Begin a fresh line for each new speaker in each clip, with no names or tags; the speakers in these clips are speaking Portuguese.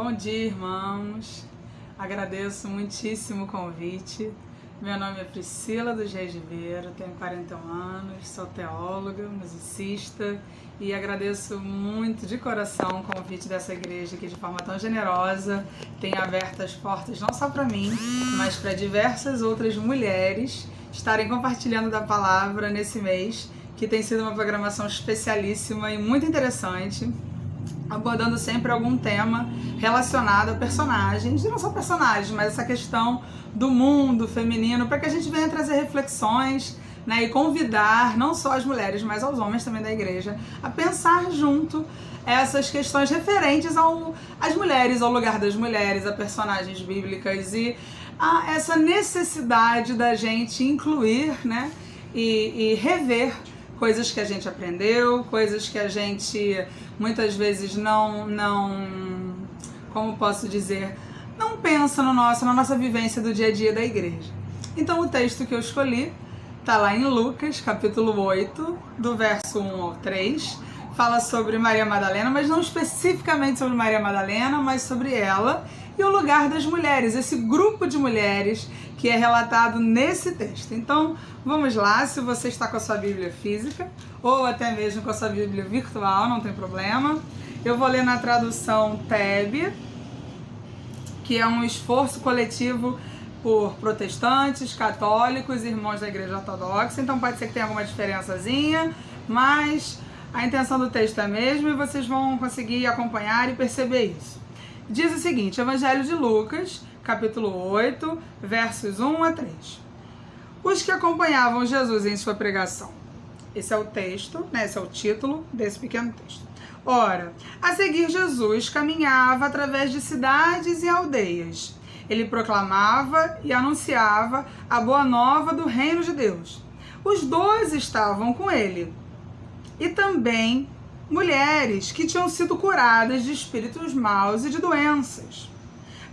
Bom dia, irmãos. Agradeço muitíssimo o convite. Meu nome é Priscila dos Reis de Ribeiro, tenho 41 anos, sou teóloga, musicista e agradeço muito de coração o convite dessa igreja que de forma tão generosa tem aberto as portas não só para mim, mas para diversas outras mulheres estarem compartilhando da palavra nesse mês, que tem sido uma programação especialíssima e muito interessante, abordando sempre algum tema relacionado a personagens, e não só personagens, mas essa questão do mundo feminino, para que a gente venha trazer reflexões, né, e convidar não só as mulheres, mas aos homens também da igreja, a pensar junto essas questões referentes às mulheres, ao lugar das mulheres, a personagens bíblicas e a essa necessidade da gente incluir, né, e rever coisas que a gente aprendeu, coisas que a gente muitas vezes como posso dizer, não pensa na nossa vivência do dia a dia da igreja. Então o texto que eu escolhi está lá em Lucas, capítulo 8, do verso 1 ao 3, fala sobre Maria Madalena, mas não especificamente sobre Maria Madalena, mas sobre ela e o lugar das mulheres, esse grupo de mulheres que é relatado nesse texto. Então, vamos lá, se você está com a sua Bíblia física, ou até mesmo com a sua Bíblia virtual, não tem problema. Eu vou ler na tradução TEB, que é um esforço coletivo por protestantes, católicos e irmãos da Igreja Ortodoxa, então pode ser que tenha alguma diferençazinha, mas a intenção do texto é a mesma e vocês vão conseguir acompanhar e perceber isso. Diz o seguinte, Evangelho de Lucas, capítulo 8, versos 1 a 3. Os que acompanhavam Jesus em sua pregação. Esse é o texto, né? Esse é o título desse pequeno texto. Ora, a seguir Jesus caminhava através de cidades e aldeias. Ele proclamava e anunciava a boa nova do reino de Deus. Os 12 estavam com ele. E também mulheres que tinham sido curadas de espíritos maus e de doenças.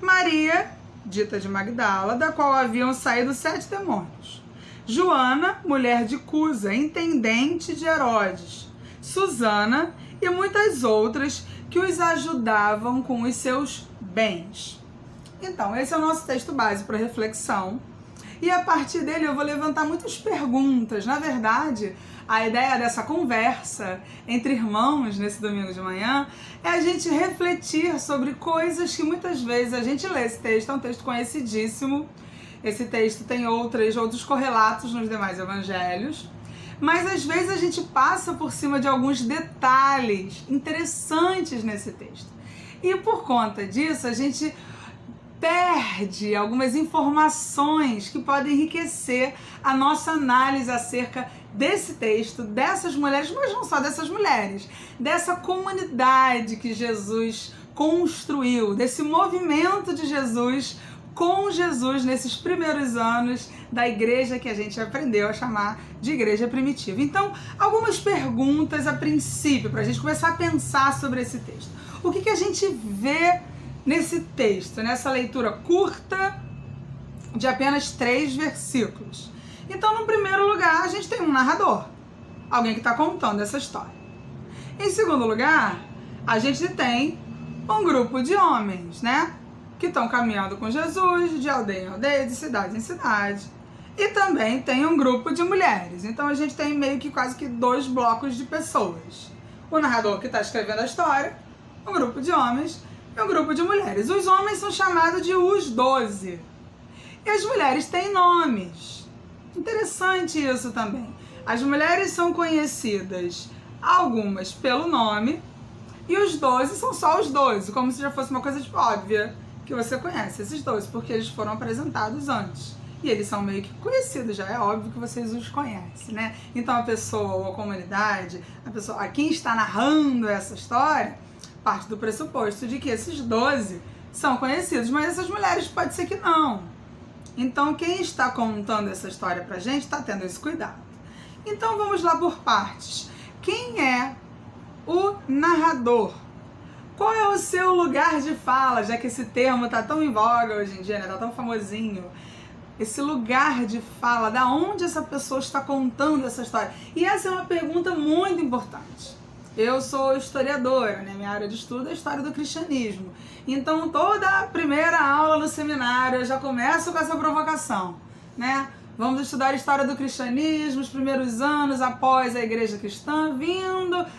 Maria, dita de Magdala, da qual haviam saído 7 demônios. Joana, mulher de Cusa, intendente de Herodes. Susana e muitas outras que os ajudavam com os seus bens. Então, esse é o nosso texto base para reflexão. E a partir dele eu vou levantar muitas perguntas. Na verdade, a ideia dessa conversa entre irmãos nesse domingo de manhã é a gente refletir sobre coisas que muitas vezes a gente lê. Esse texto é um texto conhecidíssimo. Esse texto tem outros correlatos nos demais evangelhos. Mas às vezes a gente passa por cima de alguns detalhes interessantes nesse texto. E por conta disso, a gente perde algumas informações que podem enriquecer a nossa análise acerca desse texto, dessas mulheres, mas não só dessas mulheres, dessa comunidade que Jesus construiu, desse movimento de Jesus com Jesus nesses primeiros anos da igreja que a gente aprendeu a chamar de igreja primitiva. Então, algumas perguntas a princípio, para a gente começar a pensar sobre esse texto. O que a gente vê nesse texto, nessa leitura curta de apenas 3 versículos? Então, no primeiro lugar, a gente tem um narrador, alguém que está contando essa história. Em segundo lugar, a gente tem um grupo de homens, né? Que estão caminhando com Jesus, de aldeia em aldeia, de cidade em cidade. E também tem um grupo de mulheres. Então a gente tem meio que quase que 2 blocos de pessoas. O narrador que está escrevendo a história, um grupo de homens e um grupo de mulheres. Os homens são chamados de os 12. E as mulheres têm nomes. Interessante isso também. As mulheres são conhecidas, algumas pelo nome, e os 12 são só os 12, como se já fosse uma coisa tipo óbvia, que você conhece esses 12, porque eles foram apresentados antes. E eles são meio que conhecidos, já é óbvio que vocês os conhecem, né? Então a pessoa ou a comunidade, a quem está narrando essa história, parte do pressuposto de que esses 12 são conhecidos, mas essas mulheres pode ser que não. Então quem está contando essa história pra gente está tendo esse cuidado. Então vamos lá por partes. Quem é o narrador? Qual é o seu lugar de fala, já que esse termo está tão em voga hoje em dia, né? Tá tão famosinho. Esse lugar de fala, da onde essa pessoa está contando essa história? E essa é uma pergunta muito importante. Eu sou historiadora, né? Minha área de estudo é a história do cristianismo. Então, toda a primeira aula no seminário eu já começo com essa provocação, né? Vamos estudar a história do cristianismo, os primeiros anos após a igreja cristã,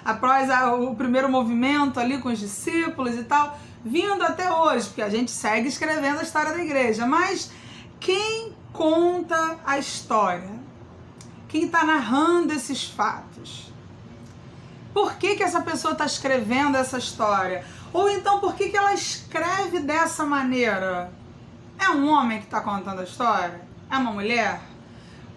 após o primeiro movimento ali com os discípulos e tal, vindo até hoje, porque a gente segue escrevendo a história da igreja. Mas quem conta a história? Quem está narrando esses fatos? Por que essa pessoa está escrevendo essa história? Ou então, por que ela escreve dessa maneira? É um homem que está contando a história? É uma mulher?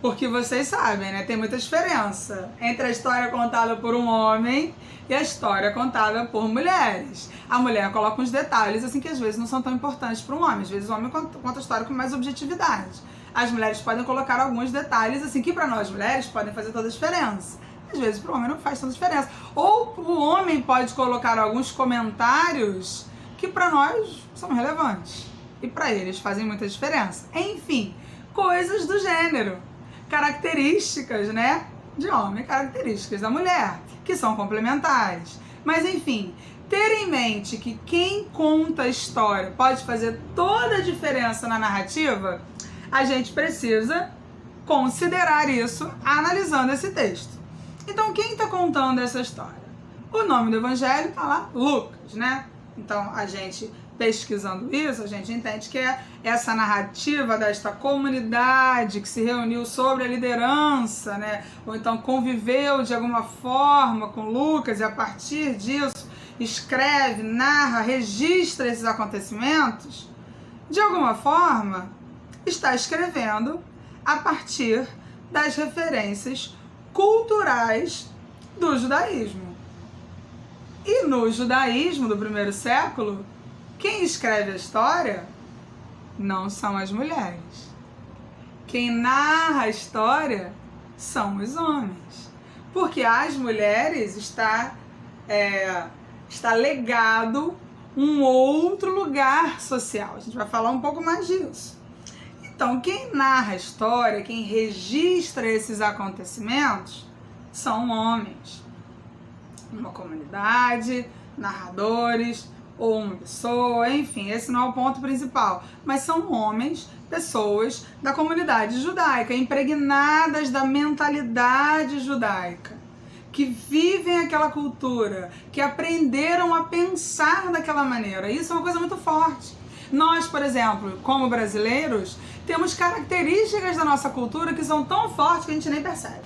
Porque vocês sabem, né? Tem muita diferença entre a história contada por um homem e a história contada por mulheres. A mulher coloca uns detalhes, assim, que às vezes não são tão importantes para um homem. Às vezes o homem conta a história com mais objetividade. As mulheres podem colocar alguns detalhes, assim, que para nós mulheres podem fazer toda a diferença. Às vezes para o homem não faz tanta diferença. Ou o homem pode colocar alguns comentários que para nós são relevantes. E para eles fazem muita diferença. Enfim, coisas do gênero. Características, né, de homem, características da mulher, que são complementares. Mas enfim, ter em mente que quem conta a história pode fazer toda a diferença na narrativa, a gente precisa considerar isso analisando esse texto. Então, quem está contando essa história? O nome do evangelho está lá, Lucas, né? Então, a gente pesquisando isso, a gente entende que é essa narrativa desta comunidade que se reuniu sobre a liderança, né? Ou então conviveu de alguma forma com Lucas e a partir disso escreve, narra, registra esses acontecimentos, de alguma forma está escrevendo a partir das referências culturais do judaísmo. E no judaísmo do primeiro século, quem escreve a história não são as mulheres. Quem narra a história são os homens. Porque às mulheres está legado um outro lugar social. A gente vai falar um pouco mais disso. Então, quem narra a história, quem registra esses acontecimentos, são homens. Uma comunidade, narradores, ou uma pessoa, enfim, esse não é o ponto principal. Mas são homens, pessoas da comunidade judaica, impregnadas da mentalidade judaica, que vivem aquela cultura, que aprenderam a pensar daquela maneira. Isso é uma coisa muito forte. Nós, por exemplo, como brasileiros, temos características da nossa cultura que são tão fortes que a gente nem percebe.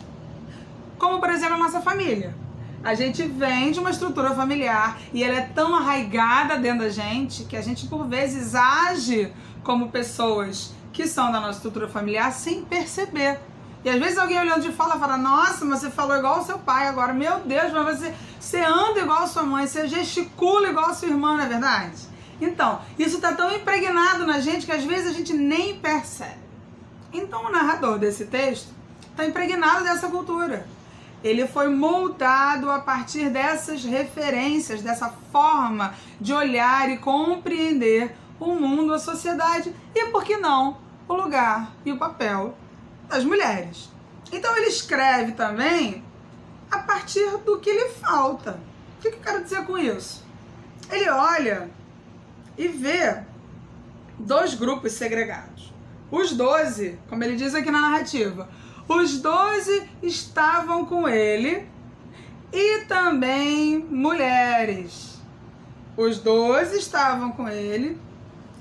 Como, por exemplo, a nossa família. A gente vem de uma estrutura familiar e ela é tão arraigada dentro da gente que a gente, por vezes, age como pessoas que são da nossa estrutura familiar sem perceber. E às vezes alguém olhando de fora fala, nossa, mas você falou igual ao seu pai agora. Meu Deus, mas você anda igual a sua mãe, você gesticula igual a sua irmã, não é verdade? Então, isso está tão impregnado na gente que às vezes a gente nem percebe. Então, o narrador desse texto está impregnado dessa cultura. Ele foi moldado a partir dessas referências, dessa forma de olhar e compreender o mundo, a sociedade e, por que não, o lugar e o papel das mulheres. Então, ele escreve também a partir do que lhe falta. O que eu quero dizer com isso? Ele olha e vê dois grupos segregados. Os 12, como ele diz aqui na narrativa, os 12 estavam com ele e também mulheres. Os 12 estavam com ele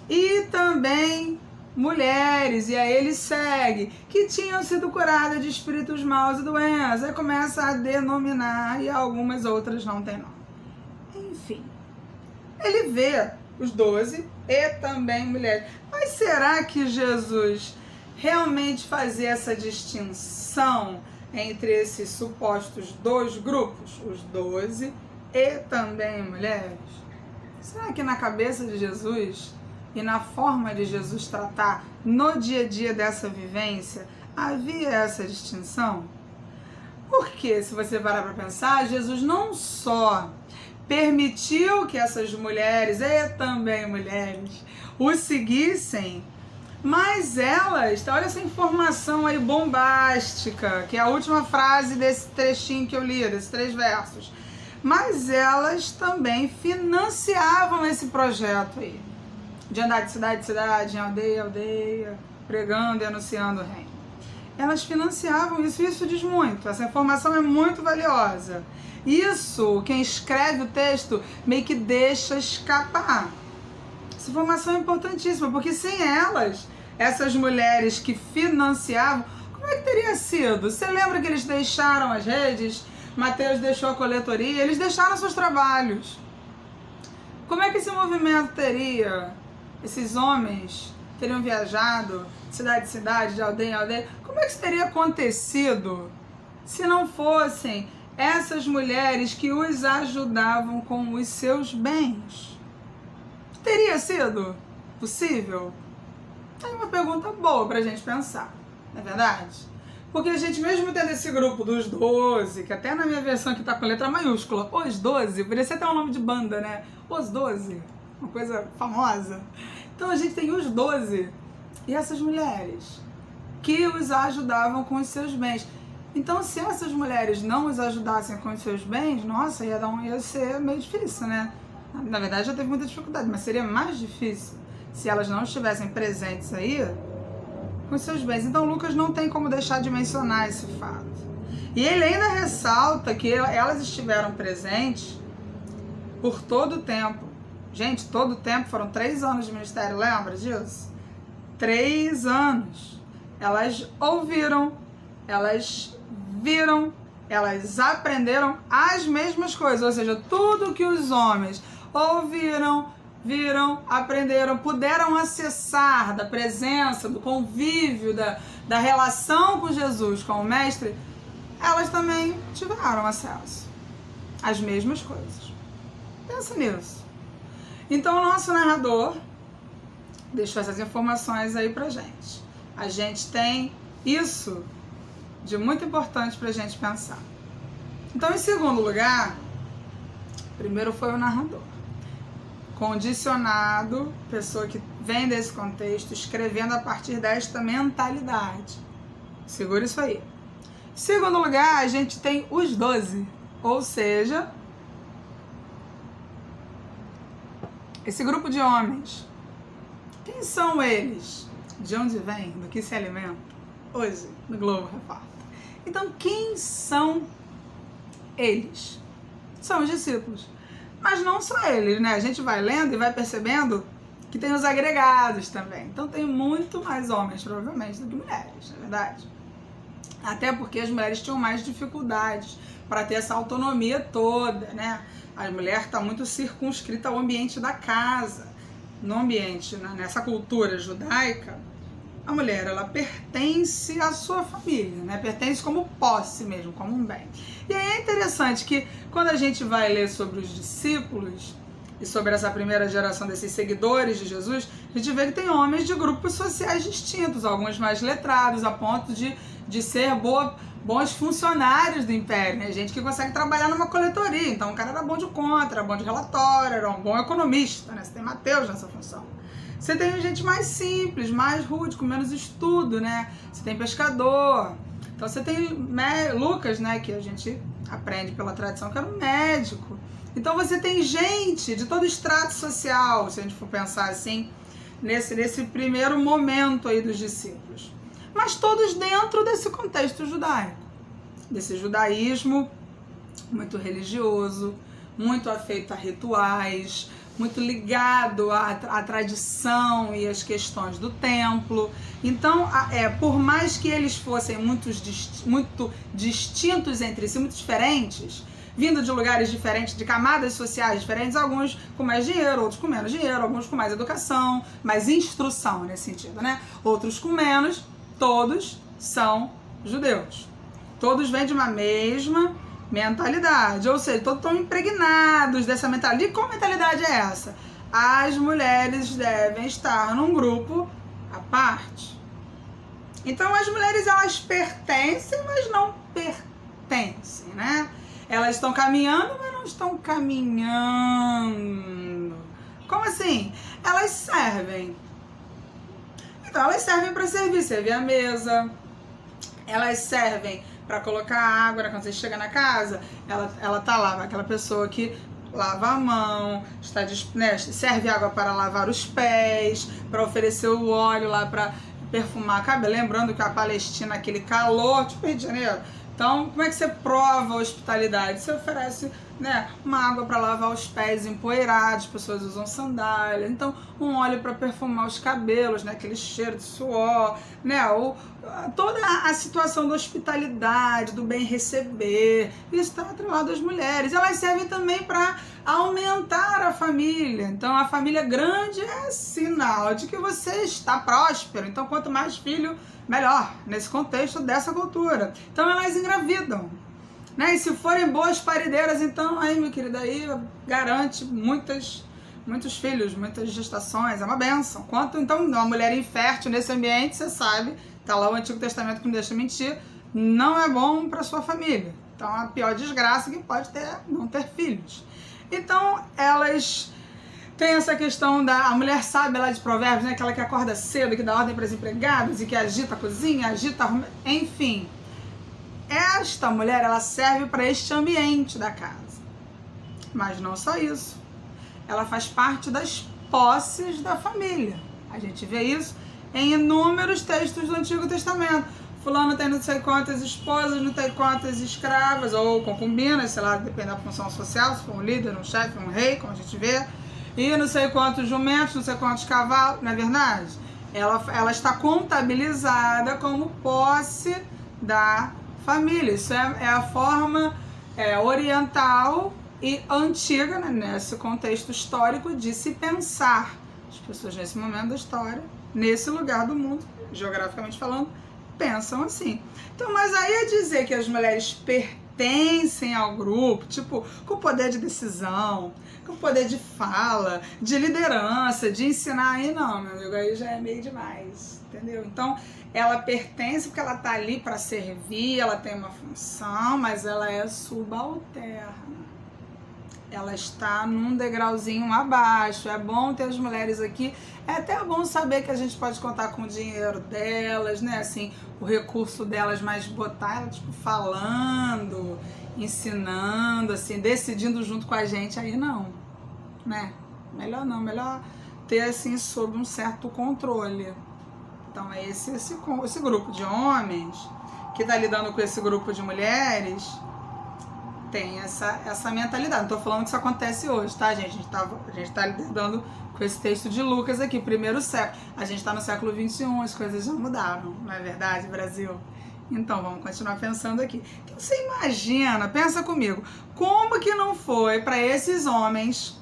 e também mulheres. E aí ele segue, que tinham sido curadas de espíritos maus e doenças. Aí começa a denominar e algumas outras não tem nome. Enfim, ele vê os 12 e também mulheres. Mas será que Jesus realmente fazia essa distinção entre esses supostos dois grupos, os 12 e também mulheres? Será que na cabeça de Jesus e na forma de Jesus tratar no dia a dia dessa vivência havia essa distinção? Porque, se você parar para pensar, Jesus não só permitiu que essas mulheres e também mulheres o seguissem, mas elas, olha essa informação aí bombástica, que é a última frase desse trechinho que eu li, desses 3 versos. mas elas também financiavam esse projeto aí, de andar de cidade em cidade, em aldeia em aldeia, pregando e anunciando o reino. Elas financiavam isso, e isso diz muito, essa informação é muito valiosa. Isso, quem escreve o texto meio que deixa escapar. Essa informação é importantíssima, porque sem elas, essas mulheres que financiavam, como é que teria sido? Você lembra que eles deixaram as redes? Mateus deixou a coletoria, eles deixaram seus trabalhos. Como é que esse movimento teria? Esses homens teriam viajado de cidade em cidade, de aldeia em aldeia? Como é que isso teria acontecido se não fossem essas mulheres que os ajudavam com os seus bens? Teria sido possível? É uma pergunta boa pra gente pensar, não é verdade? Porque a gente, mesmo tendo esse grupo dos 12, que até na minha versão aqui tá com letra maiúscula, os 12, poderia ser até um nome de banda, né? Os 12, uma coisa famosa. Então a gente tem os 12 e essas mulheres que os ajudavam com os seus bens. Então, se essas mulheres não os ajudassem com os seus bens, nossa, ia ser meio difícil, né? Na verdade, já teve muita dificuldade, mas seria mais difícil se elas não estivessem presentes aí com seus bens. Então, Lucas não tem como deixar de mencionar esse fato. E ele ainda ressalta que elas estiveram presentes por todo o tempo. Gente, todo o tempo, foram 3 anos de ministério, lembra disso? 3 anos. Elas ouviram, elas viram, elas aprenderam as mesmas coisas, ou seja, tudo que os homens ouviram, viram, aprenderam, puderam acessar da presença, do convívio, da relação com Jesus, com o Mestre, elas também tiveram acesso às mesmas coisas. Pensa nisso. Então, o nosso narrador deixou essas informações aí pra gente. A gente tem isso de muito importante pra gente pensar. Então, em segundo lugar, primeiro foi o narrador. Condicionado, pessoa que vem desse contexto, escrevendo a partir desta mentalidade. Segura isso aí. Em segundo lugar, a gente tem os 12, ou seja, esse grupo de homens. Quem são eles? De onde vêm? Do que se alimentam? Hoje, no Globo Repórter. Então, quem são eles? São os discípulos. Mas não só eles, né? A gente vai lendo e vai percebendo que tem os agregados também. Então, tem muito mais homens, provavelmente, do que mulheres, na verdade. Até porque as mulheres tinham mais dificuldades para ter essa autonomia toda, né? A mulher está muito circunscrita ao ambiente da casa. No ambiente, nessa cultura judaica, a mulher, ela pertence à sua família, né? Pertence como posse mesmo, como um bem. E aí é interessante que quando a gente vai ler sobre os discípulos e sobre essa primeira geração desses seguidores de Jesus, a gente vê que tem homens de grupos sociais distintos, alguns mais letrados, a ponto de ser bons funcionários do império, né? Gente que consegue trabalhar numa coletoria. Então o cara era bom de conta, era bom de relatório, era um bom economista, né? Você tem Mateus nessa função. Você tem gente mais simples, mais rude, com menos estudo, né? Você tem pescador. Então você tem Lucas, né? Que a gente aprende pela tradição que era um médico. Então você tem gente de todo extrato social, se a gente for pensar assim, nesse primeiro momento aí dos discípulos. Mas todos dentro desse contexto judaico, desse judaísmo muito religioso, muito afeito a rituais, muito ligado à tradição e às questões do templo. Então, por mais que eles fossem muito distintos entre si, muito diferentes, vindo de lugares diferentes, de camadas sociais diferentes, alguns com mais dinheiro, outros com menos dinheiro, alguns com mais educação, mais instrução nesse sentido, né? Outros com menos, todos são judeus. Todos vêm de uma mesma mentalidade, ou seja, todos estão impregnados dessa mentalidade. E qual mentalidade é essa? As mulheres devem estar num grupo à parte. Então as mulheres, elas pertencem, mas não pertencem, né? Elas estão caminhando, mas não estão caminhando. Como assim? Elas servem. Então elas servem para servir a mesa, elas servem para colocar água, né? Quando você chega na casa, ela tá lá, aquela pessoa que lava a mão, está, né, serve água para lavar os pés, para oferecer o óleo lá para perfumar a cabelo. Lembrando que a Palestina, aquele calor, tipo Rio de Janeiro. Então, como é que você prova a hospitalidade? Você oferece, né, uma água para lavar os pés empoeirados, as pessoas usam sandália. Então, um óleo para perfumar os cabelos, né, aquele cheiro de suor, né, toda a situação da hospitalidade, do bem receber. Isso está atrelado às mulheres. Elas servem também para aumentar a família. Então, a família grande é sinal de que você está próspero. Então, quanto mais filho, melhor, nesse contexto dessa cultura. Então, elas engravidam, né? E se forem boas parideiras, então, aí, meu querido, aí garante muitos filhos, muitas gestações, é uma bênção. Quanto, então, uma mulher infértil nesse ambiente, você sabe, tá lá o Antigo Testamento que não deixa mentir, não é bom para sua família. Então, a pior desgraça que pode ter é não ter filhos. Então, elas têm essa questão a mulher sábia lá de Provérbios, né? Aquela que acorda cedo, que dá ordem para as empregadas e que agita a cozinha, enfim. Esta mulher, ela serve para este ambiente da casa. Mas não só isso. Ela faz parte das posses da família. A gente vê isso em inúmeros textos do Antigo Testamento. Fulano tem não sei quantas esposas, não sei quantas escravas ou concubinas, sei lá, depende da função social, se for um líder, um chefe, um rei, como a gente vê. E não sei quantos jumentos, não sei quantos cavalos, não é verdade? Ela está contabilizada como posse da família. Isso é a forma oriental e antiga, né, nesse contexto histórico, de se pensar. As pessoas nesse momento da história, nesse lugar do mundo, geograficamente falando, pensam assim. Então, mas aí é dizer que as mulheres pertencem ao grupo, tipo, com poder de decisão, com poder de fala, de liderança, de ensinar, aí não, meu amigo, aí já é meio demais, entendeu? Então, ela pertence porque ela tá ali para servir, ela tem uma função, mas ela é subalterna. Ela está num degrauzinho abaixo. É bom ter as mulheres aqui. É até bom saber que a gente pode contar com o dinheiro delas, né? Assim, o recurso delas, mas botar ela, tipo, falando, ensinando, assim, decidindo junto com a gente, aí não, né? Melhor não, melhor ter, assim, sob um certo controle. Então, é esse grupo de homens que tá lidando com esse grupo de mulheres tem essa mentalidade. Não tô falando que isso acontece hoje, tá, gente? A gente tá lidando com esse texto de Lucas aqui, primeiro século. A gente tá no século XXI, as coisas já mudaram, não é verdade, Brasil? Então, vamos continuar pensando aqui. Então, você imagina, pensa comigo, como que não foi para esses homens,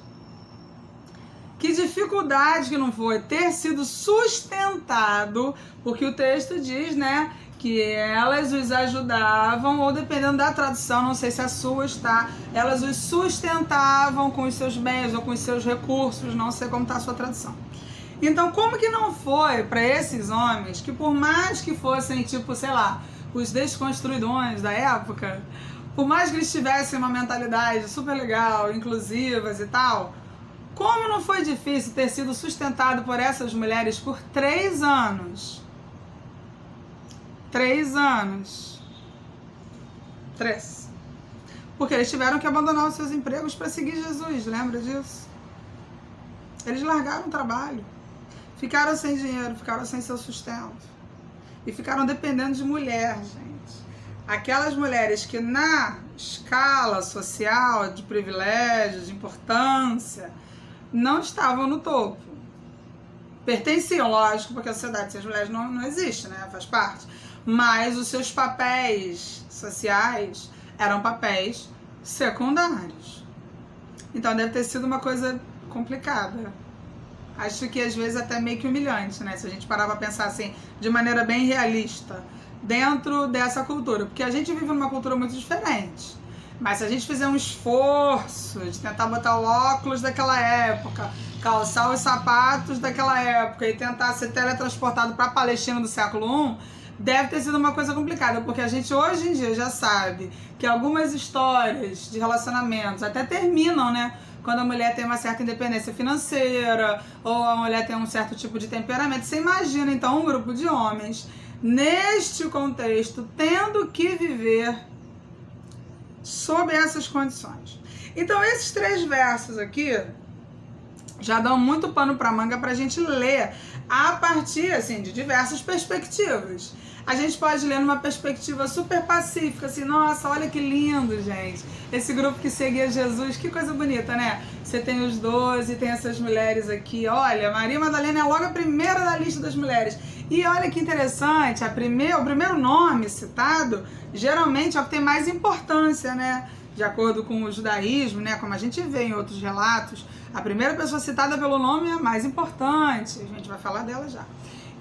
que dificuldade que não foi ter sido sustentado, porque o texto diz, né, que elas os ajudavam, ou dependendo da tradução, não sei se a sua está, elas os sustentavam com os seus bens ou com os seus recursos, não sei como está a sua tradução. Então, como que não foi para esses homens, que por mais que fossem, tipo, sei lá, os desconstruidões da época, por mais que eles tivessem uma mentalidade super legal, inclusivas e tal, como não foi difícil ter sido sustentado por essas mulheres por 3 anos? 3 anos. 3. Porque eles tiveram que abandonar os seus empregos para seguir Jesus, lembra disso? Eles largaram o trabalho, ficaram sem dinheiro, ficaram sem seu sustento e ficaram dependendo de mulher, gente. Aquelas mulheres que na escala social de privilégios, de importância, não estavam no topo. Pertenciam, lógico, porque a sociedade sem as mulheres não existe, né? Faz parte. Mas os seus papéis sociais eram papéis secundários. Então deve ter sido uma coisa complicada. Acho que às vezes até meio que humilhante, né? Se a gente parar pra pensar assim, de maneira bem realista, dentro dessa cultura. Porque a gente vive numa cultura muito diferente. Mas se a gente fizer um esforço de tentar botar o óculos daquela época, calçar os sapatos daquela época e tentar ser teletransportado para a Palestina do século I, deve ter sido uma coisa complicada, porque a gente hoje em dia já sabe que algumas histórias de relacionamentos até terminam, né? Quando a mulher tem uma certa independência financeira ou a mulher tem um certo tipo de temperamento. Você imagina, então, um grupo de homens neste contexto, tendo que viver sob essas condições. Então, esses 3 versos aqui já dão muito pano para manga para a gente ler a partir assim, de diversas perspectivas. A gente pode ler numa perspectiva super pacífica, assim, nossa, olha que lindo, gente. Esse grupo que seguia Jesus, que coisa bonita, né? Você tem os 12, tem essas mulheres aqui. Olha, Maria Madalena é logo a primeira da lista das mulheres. E olha que interessante, o primeiro nome citado, geralmente é o que tem mais importância, né? De acordo com o judaísmo, né? Como a gente vê em outros relatos, a primeira pessoa citada pelo nome é a mais importante. A gente vai falar dela já.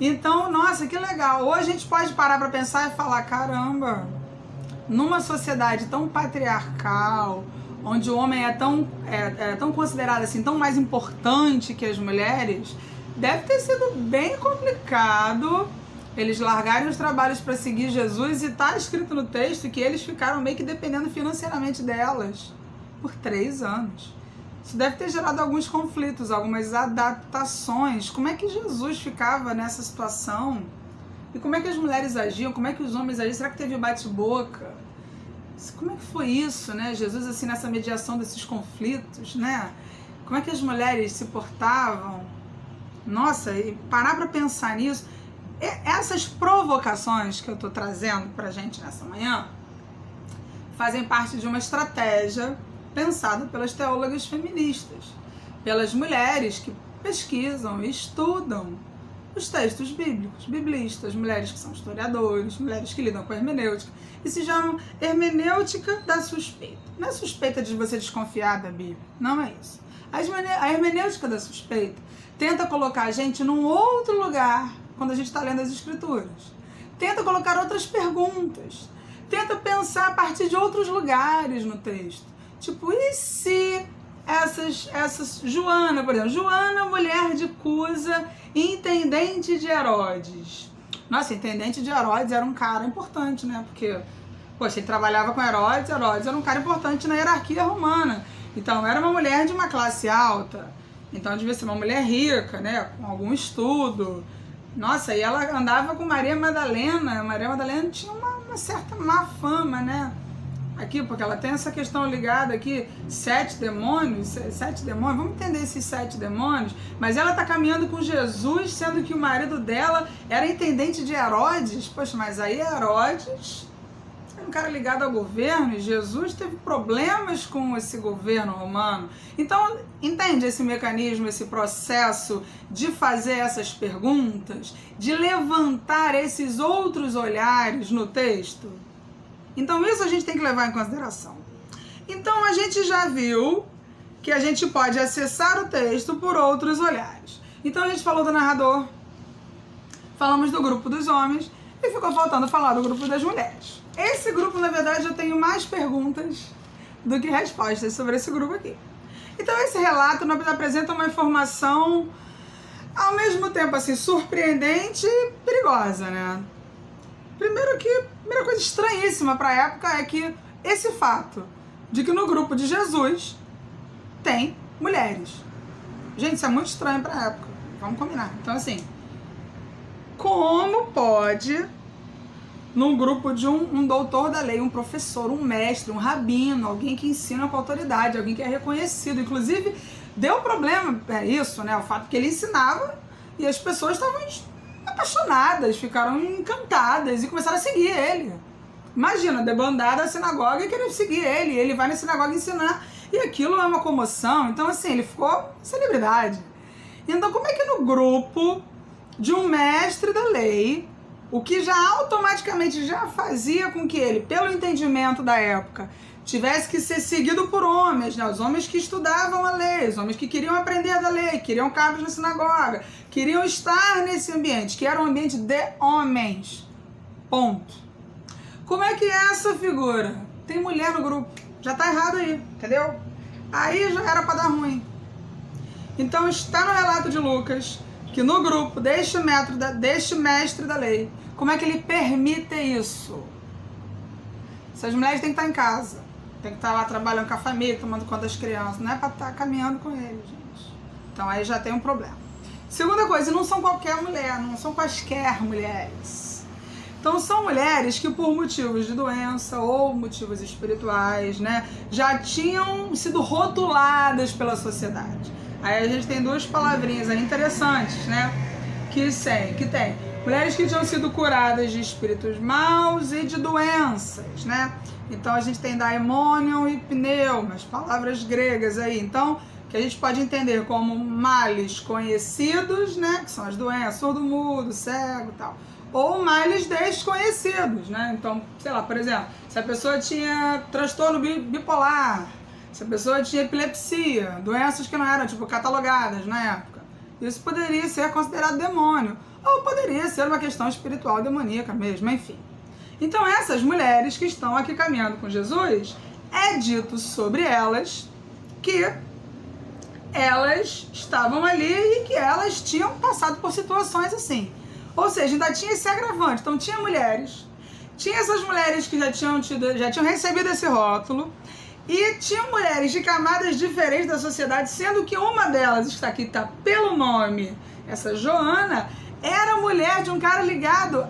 Então, nossa, que legal. Hoje a gente pode parar para pensar e falar, caramba, numa sociedade tão patriarcal, onde o homem é tão considerado assim, tão mais importante que as mulheres, deve ter sido bem complicado eles largarem os trabalhos para seguir Jesus, e tá escrito no texto que eles ficaram meio que dependendo financeiramente delas por 3 anos. Isso deve ter gerado alguns conflitos, algumas adaptações. Como é que Jesus ficava nessa situação? E como é que as mulheres agiam? Como é que os homens agiam? Será que teve bate-boca? Como é que foi isso, né? Jesus, assim, nessa mediação desses conflitos, né? Como é que as mulheres se portavam? Nossa, e parar para pensar nisso. Essas provocações que eu tô trazendo pra gente nessa manhã fazem parte de uma estratégia pensada pelas teólogas feministas, pelas mulheres que pesquisam e estudam os textos bíblicos, biblistas, mulheres que são historiadores, mulheres que lidam com a hermenêutica, e se chamam hermenêutica da suspeita. Não é suspeita de você desconfiar da Bíblia, não é isso. A hermenêutica da suspeita tenta colocar a gente num outro lugar quando a gente está lendo as escrituras. Tenta colocar outras perguntas, tenta pensar a partir de outros lugares no texto. Tipo, e se essas Joana, por exemplo, Joana, mulher de Cusa, intendente de Herodes. Nossa, intendente de Herodes era um cara importante, né? Porque, poxa, ele trabalhava com Herodes era um cara importante na hierarquia romana. Então, era uma mulher de uma classe alta. Então, devia ser uma mulher rica, né? Com algum estudo. Nossa, e ela andava com Maria Madalena. Maria Madalena tinha uma certa má fama, né? Aqui, porque ela tem essa questão ligada aqui, 7 demônios, vamos entender esses 7 demônios, mas ela tá caminhando com Jesus, sendo que o marido dela era intendente de Herodes. Poxa, mas aí Herodes era um cara ligado ao governo, e Jesus teve problemas com esse governo romano. Então, entende esse mecanismo, esse processo de fazer essas perguntas, de levantar esses outros olhares no texto? Então, isso a gente tem que levar em consideração. Então, a gente já viu que a gente pode acessar o texto por outros olhares. Então, a gente falou do narrador, falamos do grupo dos homens, e ficou faltando falar do grupo das mulheres. Esse grupo, na verdade, eu tenho mais perguntas do que respostas sobre esse grupo aqui. Então, esse relato nos apresenta uma informação, ao mesmo tempo, assim, surpreendente e perigosa, né? Primeiro que, a primeira coisa estranhíssima para a época é que esse fato de que no grupo de Jesus tem mulheres. Gente, isso é muito estranho para a época, vamos combinar. Então, assim, como pode, num grupo de um doutor da lei, um professor, um mestre, um rabino, alguém que ensina com autoridade, alguém que é reconhecido, inclusive deu problema, isso, né? O fato que ele ensinava e as pessoas estavam apaixonadas, ficaram encantadas e começaram a seguir ele. Imagina, debandar da sinagoga e querer seguir ele. Ele vai na sinagoga ensinar e aquilo é uma comoção. Então, assim, ele ficou celebridade. Então, como é que no grupo de um mestre da lei, o que já automaticamente já fazia com que ele, pelo entendimento da época, tivesse que ser seguido por homens, né? Os homens que estudavam a lei, os homens que queriam aprender da lei, queriam cargos na sinagoga, queriam estar nesse ambiente, que era um ambiente de homens. Ponto. Como é que é essa figura? Tem mulher no grupo. Já tá errado aí, entendeu? Aí já era para dar ruim. Então está no relato de Lucas que no grupo deste mestre da lei, como é que ele permite isso? Essas mulheres têm que estar em casa. Tem que estar lá trabalhando com a família, tomando conta das crianças. Não é para estar caminhando com ele, gente. Então aí já tem um problema. Segunda coisa, não são qualquer mulher, não são quaisquer mulheres. Então são mulheres que por motivos de doença ou motivos espirituais, né, já tinham sido rotuladas pela sociedade. Aí a gente tem duas palavrinhas aí interessantes, né, que tem mulheres que tinham sido curadas de espíritos maus e de doenças, né? Então a gente tem daimonion e pneumas, palavras gregas aí. Então, que a gente pode entender como males conhecidos, né? Que são as doenças, surdo-mudo, cego e tal. Ou males desconhecidos, né? Então, sei lá, por exemplo, se a pessoa tinha transtorno bipolar, se a pessoa tinha epilepsia, doenças que não eram, tipo, catalogadas na época, isso poderia ser considerado demônio. Ou poderia ser uma questão espiritual demoníaca mesmo, enfim. Então essas mulheres que estão aqui caminhando com Jesus, é dito sobre elas que elas estavam ali e que elas tinham passado por situações assim. Ou seja, ainda tinha esse agravante. Então tinha mulheres, tinha essas mulheres que já tinham recebido esse rótulo, e tinham mulheres de camadas diferentes da sociedade, sendo que uma delas está aqui, tá pelo nome, essa Joana, era mulher de um cara ligado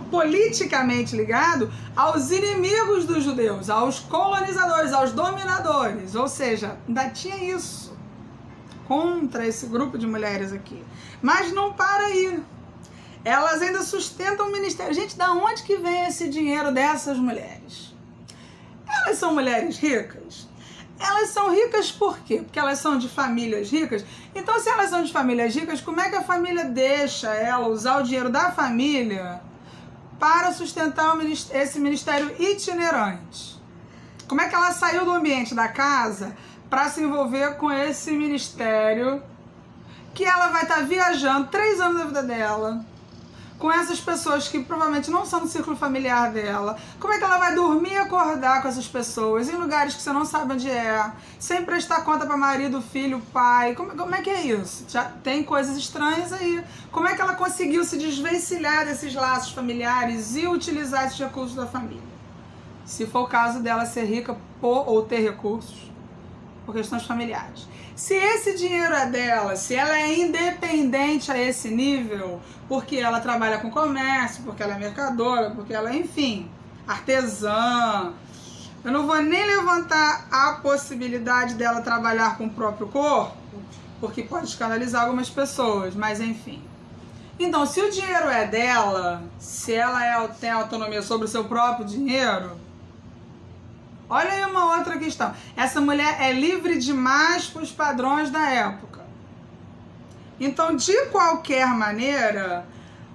politicamente ligado aos inimigos dos judeus, aos colonizadores, aos dominadores. Ou seja, ainda tinha isso contra esse grupo de mulheres aqui. Mas não para aí. Elas ainda sustentam o ministério. Gente, da onde que vem esse dinheiro dessas mulheres? Elas são mulheres ricas? Elas são ricas por quê? Porque elas são de famílias ricas. Então, se elas são de famílias ricas, como é que a família deixa ela usar o dinheiro da família para sustentar esse ministério itinerante? Como é que ela saiu do ambiente da casa para se envolver com esse ministério que ela vai estar viajando 3 anos da vida dela, com essas pessoas que provavelmente não são do círculo familiar dela? Como é que ela vai dormir e acordar com essas pessoas em lugares que você não sabe onde é, sem prestar conta para marido, filho, pai? Como é que é isso? Já tem coisas estranhas aí. Como é que ela conseguiu se desvencilhar desses laços familiares e utilizar esses recursos da família? Se for o caso dela ser rica ou ter recursos por questões familiares. Se esse dinheiro é dela, se ela é independente a esse nível, porque ela trabalha com comércio, porque ela é mercadora, porque ela é, enfim, artesã. Eu não vou nem levantar a possibilidade dela trabalhar com o próprio corpo, porque pode escandalizar algumas pessoas, mas enfim. Então, se o dinheiro é dela, se ela tem autonomia sobre o seu próprio dinheiro, olha aí uma outra questão. Essa mulher é livre demais para os padrões da época. Então, de qualquer maneira,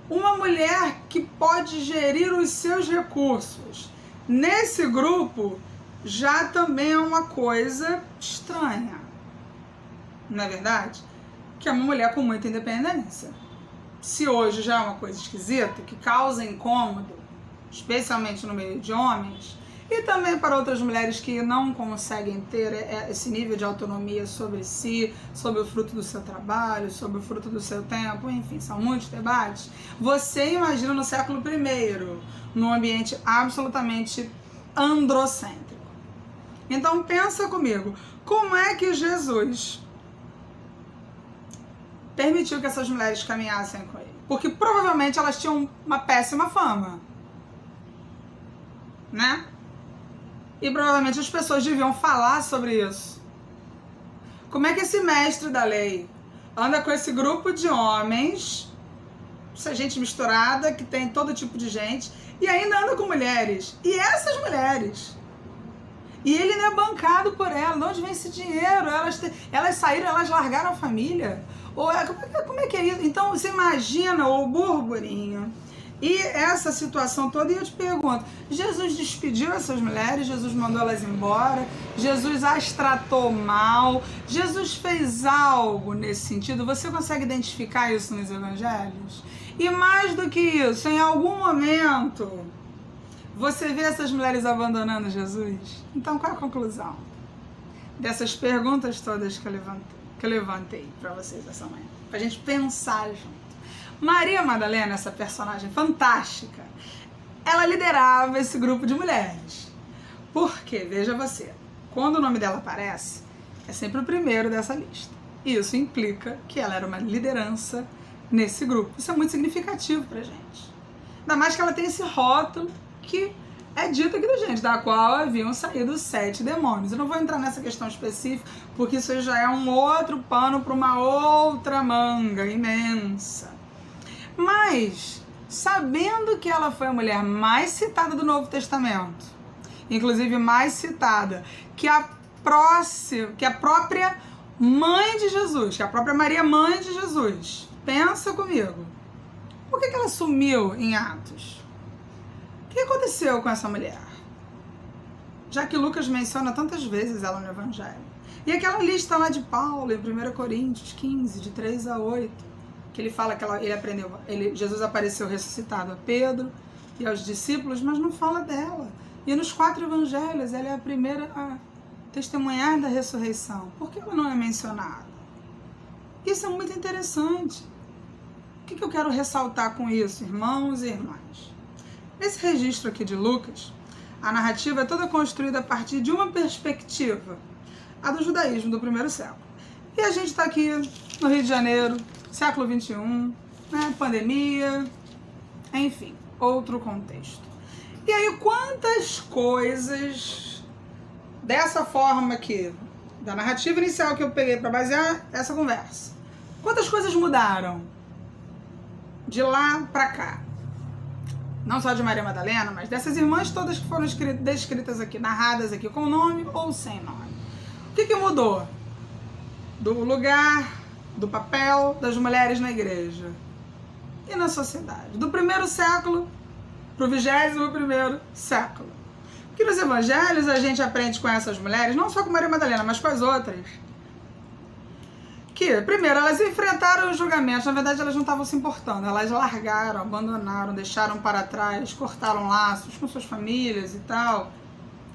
uma mulher que pode gerir os seus recursos nesse grupo já também é uma coisa estranha. Não é verdade? Que é uma mulher com muita independência. Se hoje já é uma coisa esquisita, que causa incômodo, especialmente no meio de homens, e também para outras mulheres que não conseguem ter esse nível de autonomia sobre si, sobre o fruto do seu trabalho, sobre o fruto do seu tempo, enfim, são muitos debates. Você imagina no século I, num ambiente absolutamente androcêntrico. Então pensa comigo, como é que Jesus permitiu que essas mulheres caminhassem com ele? Porque provavelmente elas tinham uma péssima fama, né? E provavelmente as pessoas deviam falar sobre isso. Como é que esse mestre da lei anda com esse grupo de homens, essa gente misturada, que tem todo tipo de gente, e ainda anda com mulheres? E essas mulheres? E ele não é bancado por ela. De onde vem esse dinheiro? Elas saíram, elas largaram a família? Como é que é isso? Então você imagina o burburinho. E essa situação toda, e eu te pergunto, Jesus despediu essas mulheres, Jesus mandou elas embora, Jesus as tratou mal, Jesus fez algo nesse sentido? Você consegue identificar isso nos evangelhos? E mais do que isso, em algum momento, você vê essas mulheres abandonando Jesus? Então qual é a conclusão dessas perguntas todas que eu levantei para vocês essa manhã? Pra gente pensar junto. Maria Madalena, essa personagem fantástica, ela liderava esse grupo de mulheres. Porque, veja você, quando o nome dela aparece, é sempre o primeiro dessa lista. Isso implica que ela era uma liderança nesse grupo. Isso é muito significativo pra gente. Ainda mais que ela tem esse rótulo que é dito aqui da gente, da qual haviam saído 7 demônios. Eu não vou entrar nessa questão específica, porque isso já é um outro pano para uma outra manga imensa. Mas, sabendo que ela foi a mulher mais citada do Novo Testamento, inclusive mais citada que a própria mãe de Jesus, que a própria Maria, mãe de Jesus, pensa comigo, por que ela sumiu em Atos? O que aconteceu com essa mulher? Já que Lucas menciona tantas vezes ela no Evangelho. E aquela lista lá de Paulo, em 1 Coríntios 15, de 3 a 8, que ele fala que Jesus apareceu ressuscitado a Pedro e aos discípulos, mas não fala dela. E nos 4 evangelhos, ela é a primeira a testemunhar da ressurreição. Por que ela não é mencionada? Isso é muito interessante. O que eu quero ressaltar com isso, irmãos e irmãs? Nesse registro aqui de Lucas, a narrativa é toda construída a partir de uma perspectiva, a do judaísmo do primeiro século. E a gente está aqui no Rio de Janeiro, século XXI, né, pandemia, enfim, outro contexto. E aí, quantas coisas, dessa forma aqui, da narrativa inicial que eu peguei para basear essa conversa, quantas coisas mudaram de lá para cá? Não só de Maria Madalena, mas dessas irmãs todas que foram descritas aqui, narradas aqui, com nome ou sem nome. O que mudou? Do lugar, do papel das mulheres na igreja e na sociedade. Do primeiro século para o 21º século. Porque nos evangelhos a gente aprende com essas mulheres, não só com Maria Madalena, mas com as outras, que, primeiro, elas enfrentaram os julgamentos. Na verdade, elas não estavam se importando. Elas largaram, abandonaram, deixaram para trás, cortaram laços com suas famílias e tal,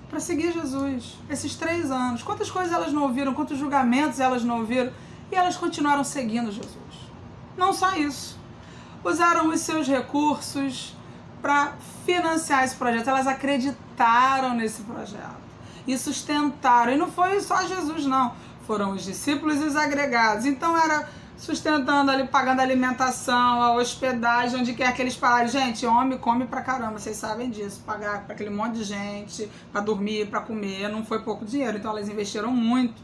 para seguir Jesus. Esses 3 anos. Quantas coisas elas não ouviram, quantos julgamentos elas não ouviram, e elas continuaram seguindo Jesus. Não só isso. Usaram os seus recursos para financiar esse projeto. Elas acreditaram nesse projeto e sustentaram. E não foi só Jesus, não. Foram os discípulos e os agregados. Então era sustentando ali, pagando a alimentação, a hospedagem, onde quer que eles pararam. Gente, homem come pra caramba, vocês sabem disso. Pagar para aquele monte de gente, para dormir, para comer, não foi pouco dinheiro. Então elas investiram muito.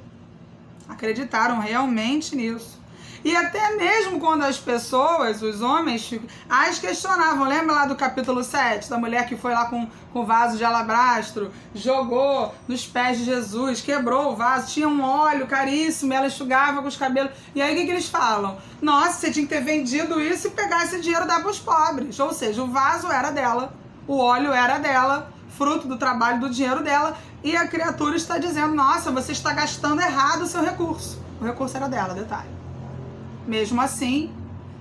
Acreditaram realmente nisso. E até mesmo quando as pessoas, os homens, as questionavam. Lembra lá do capítulo 7, da mulher que foi lá com o vaso de alabastro, jogou nos pés de Jesus, quebrou o vaso, tinha um óleo caríssimo, ela enxugava com os cabelos. E aí o que eles falam? Nossa, você tinha que ter vendido isso e pegar esse dinheiro e dar para os pobres. Ou seja, o vaso era dela, o óleo era dela, fruto do trabalho, do dinheiro dela, e a criatura está dizendo, nossa, você está gastando errado o seu recurso. O recurso era dela, detalhe. Mesmo assim,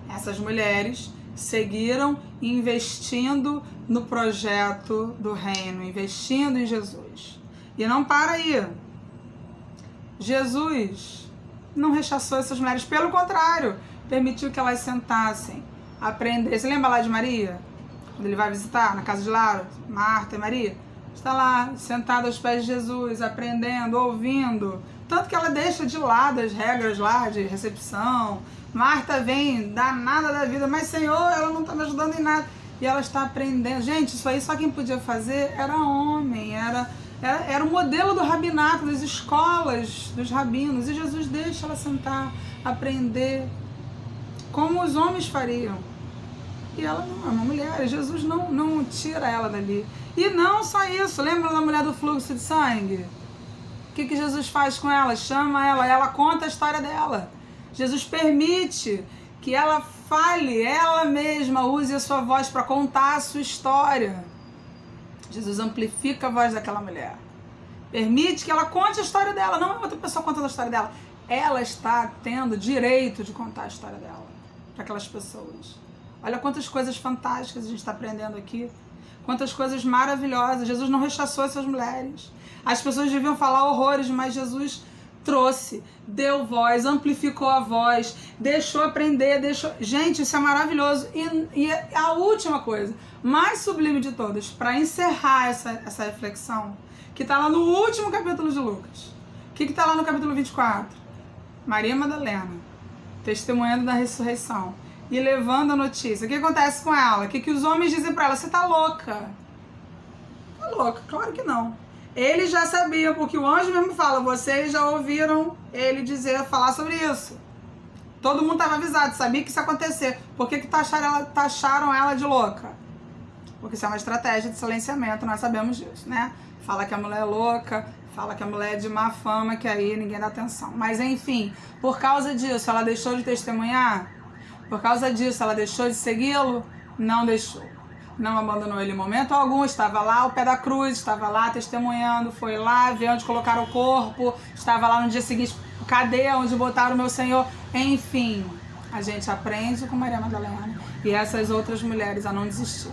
essas mulheres seguiram investindo no projeto do reino, investindo em Jesus. E não para aí. Jesus não rechaçou essas mulheres, pelo contrário, permitiu que elas sentassem, aprendessem. Você lembra lá de Maria? Quando ele vai visitar na casa de Lázaro, Marta e Maria? Está lá, sentada aos pés de Jesus, aprendendo, ouvindo. Tanto que ela deixa de lado as regras lá de recepção. Marta vem, dá nada da vida, mas Senhor, ela não está me ajudando em nada. E ela está aprendendo. Gente, isso aí só quem podia fazer era homem, era o modelo do rabinato, das escolas dos rabinos. E Jesus deixa ela sentar, aprender, como os homens fariam. E ela não é uma mulher, Jesus não tira ela dali. E não só isso, lembra da mulher do fluxo de sangue? O que Jesus faz com ela? Chama ela conta a história dela. Jesus permite que ela fale, ela mesma use a sua voz para contar a sua história. Jesus amplifica a voz daquela mulher. Permite que ela conte a história dela, não é outra pessoa contando a história dela. Ela está tendo direito de contar a história dela para aquelas pessoas. Olha quantas coisas fantásticas a gente está aprendendo aqui. Quantas coisas maravilhosas. Jesus não rechaçou essas mulheres. As pessoas deviam falar horrores, mas Jesus trouxe, deu voz, amplificou a voz, deixou aprender, deixou... Gente, isso é maravilhoso. E a última coisa, mais sublime de todas, para encerrar essa reflexão, que está lá no último capítulo de Lucas. O que está lá no capítulo 24? Maria Madalena, testemunhando da ressurreição. e levando a notícia. O que acontece com ela? O que os homens dizem pra ela? Você tá louca. Tá louca? Claro que não. Eles já sabiam, porque o anjo mesmo fala, vocês já ouviram ele falar sobre isso. Todo mundo estava avisado, sabia que isso ia acontecer. Por que taxaram ela de louca? Porque isso é uma estratégia de silenciamento, nós sabemos disso, né? Fala que a mulher é louca, fala que a mulher é de má fama, que aí ninguém dá atenção. Mas enfim, por causa disso, ela deixou de testemunhar? Por causa disso, ela deixou de segui-lo? Não deixou. Não abandonou ele em momento algum, estava lá ao pé da cruz, estava lá testemunhando, foi lá ver onde colocaram o corpo, estava lá no dia seguinte, cadê onde botaram o meu Senhor? Enfim, a gente aprende com Maria Madalena e essas outras mulheres a não desistir.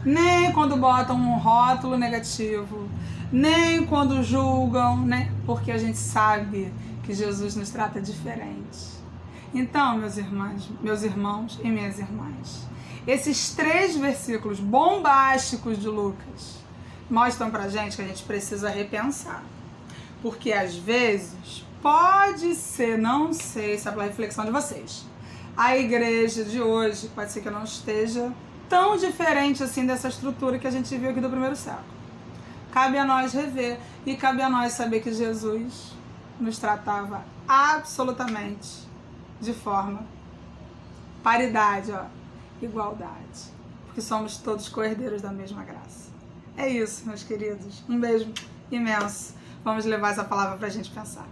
Nem quando botam um rótulo negativo, nem quando julgam, né? Porque a gente sabe que Jesus nos trata diferente. Então, meus irmãos e minhas irmãs, esses 3 versículos bombásticos de Lucas mostram pra gente que a gente precisa repensar. Porque às vezes, pode ser, não sei se é pela reflexão de vocês, a igreja de hoje pode ser que não esteja tão diferente assim dessa estrutura que a gente viu aqui do primeiro século. Cabe a nós rever e cabe a nós saber que Jesus nos tratava absolutamente de forma paridade, igualdade, porque somos todos co-herdeiros da mesma graça. É isso, meus queridos. Um beijo imenso. Vamos levar essa palavra pra gente pensar.